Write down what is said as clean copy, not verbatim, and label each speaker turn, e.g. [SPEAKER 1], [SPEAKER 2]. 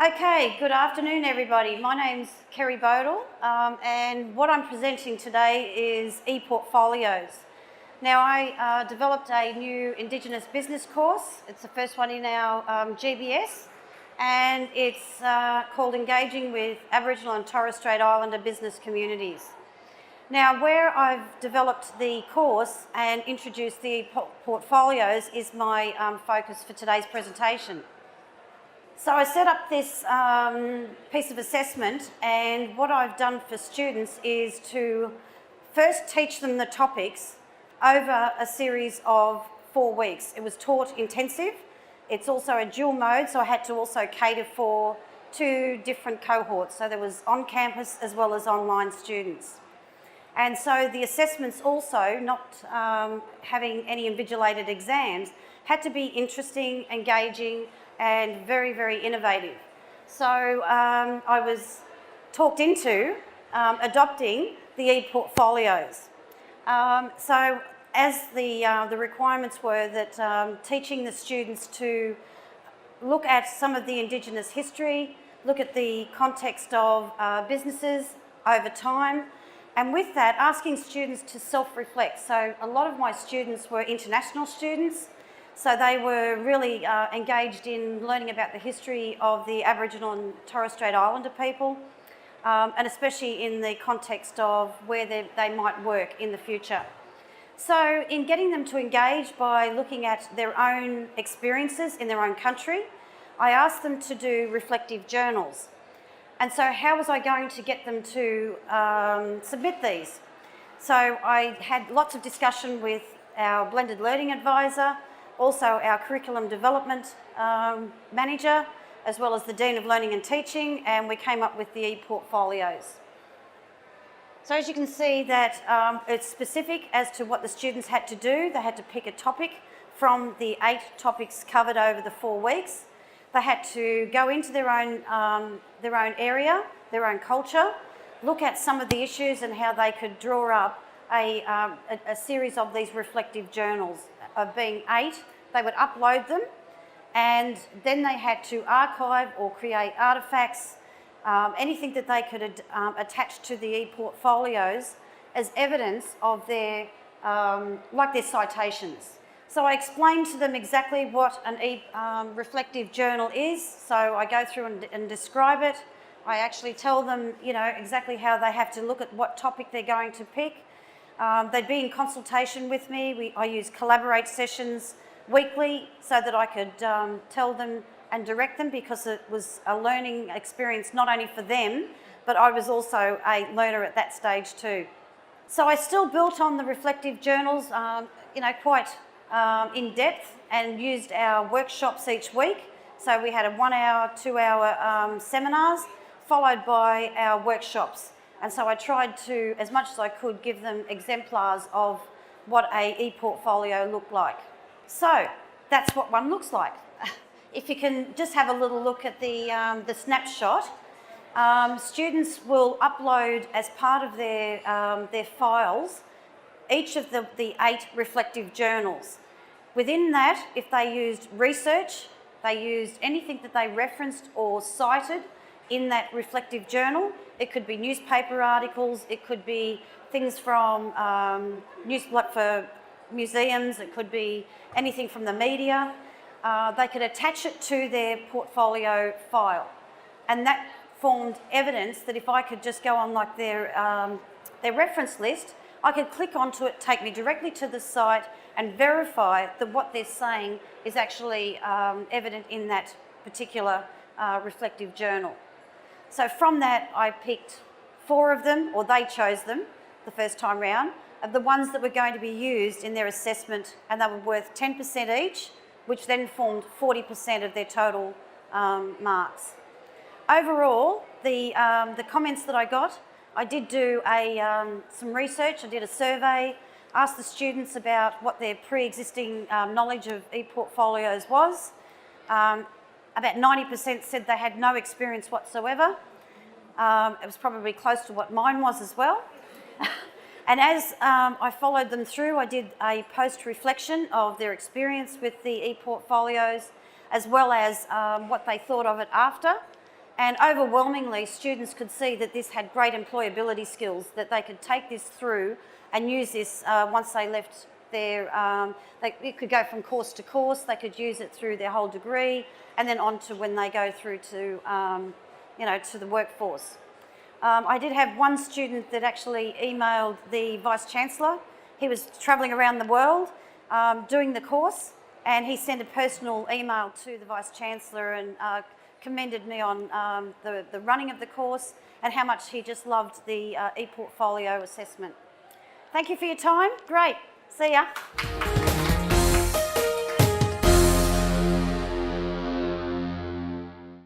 [SPEAKER 1] Okay, good afternoon everybody. My name's Kerry Bodle and what I'm presenting today is Eportfolios. Now I developed a new Indigenous business course. It's the first one in our GBS and it's called Engaging with Aboriginal and Torres Strait Islander Business Communities. Now where I've developed the course and introduced the portfolios is my focus for today's presentation. So I set up this piece of assessment, and what I've done for students is to first teach them the topics over a series of 4 weeks. It was taught intensive. It's also a dual mode, so I had to also cater for 2 different cohorts. So there was on-campus as well as online students. And so the assessments also, not having any invigilated exams, had to be interesting, engaging, and very, very innovative. So I was talked into adopting the Eportfolios. So as the requirements were that teaching the students to look at some of the Indigenous history, look at the context of businesses over time, and with that, asking students to self-reflect. So a lot of my students were international students, so they were really engaged in learning about the history of the Aboriginal and Torres Strait Islander people, and especially in the context of where they might work in the future. So in getting them to engage by looking at their own experiences in their own country, I asked them to do reflective journals. And so how was I going to get them to submit these? So I had lots of discussion with our blended learning advisor, also our curriculum development manager, as well as the Dean of Learning and Teaching, and we came up with the Eportfolios. So as you can see that it's specific as to what the students had to do. They had to pick a topic from the 8 topics covered over the 4 weeks. They had to go into their own area, their own culture, look at some of the issues and how they could draw up a series of these reflective journals of being 8. They would upload them and then they had to archive or create artefacts, anything that they could attach to the Eportfolios as evidence of their, like their citations. So I explained to them exactly what an reflective journal is. So I go through and describe it. I actually tell them, you know, exactly how they have to look at what topic they're going to pick. They'd be in consultation with me. I use collaborate sessions weekly so that I could tell them and direct them, because it was a learning experience not only for them, but I was also a learner at that stage too. So I still built on the reflective journals, you know, quite in depth, and used our workshops each week. So we had a 1-hour, 2-hour seminars followed by our workshops. And so I tried to, as much as I could, give them exemplars of what a Eportfolio looked like. So that's what one looks like. If you can just have a little look at the snapshot, students will upload as part of their files each of the 8 reflective journals. Within that, if they used research, they used anything that they referenced or cited in that reflective journal. It could be newspaper articles, it could be things from like for museums, it could be anything from the media. They could attach it to their portfolio file, and that formed evidence that if I could just go on like their reference list, I could click onto it, take me directly to the site and verify that what they're saying is actually evident in that particular reflective journal. So from that, I picked 4 of them, or they chose them the first time round, of the ones that were going to be used in their assessment, and they were worth 10% each, which then formed 40% of their total marks. Overall, the comments that I got, I did do some research. I did a survey, asked the students about what their pre-existing knowledge of Eportfolios was. About 90% said they had no experience whatsoever. It was probably close to what mine was as well. And as I followed them through, I did a post-reflection of their experience with the Eportfolios, as well as what they thought of it after. And overwhelmingly, students could see that this had great employability skills, that they could take this through and use this once they left their, it could go from course to course, they could use it through their whole degree, and then on to when they go through to, to the workforce. I did have one student that actually emailed the Vice-Chancellor. He was travelling around the world doing the course, and he sent a personal email to the Vice-Chancellor and commended me on the running of the course and how much he just loved the Eportfolio assessment. Thank you for your time. Great. See ya.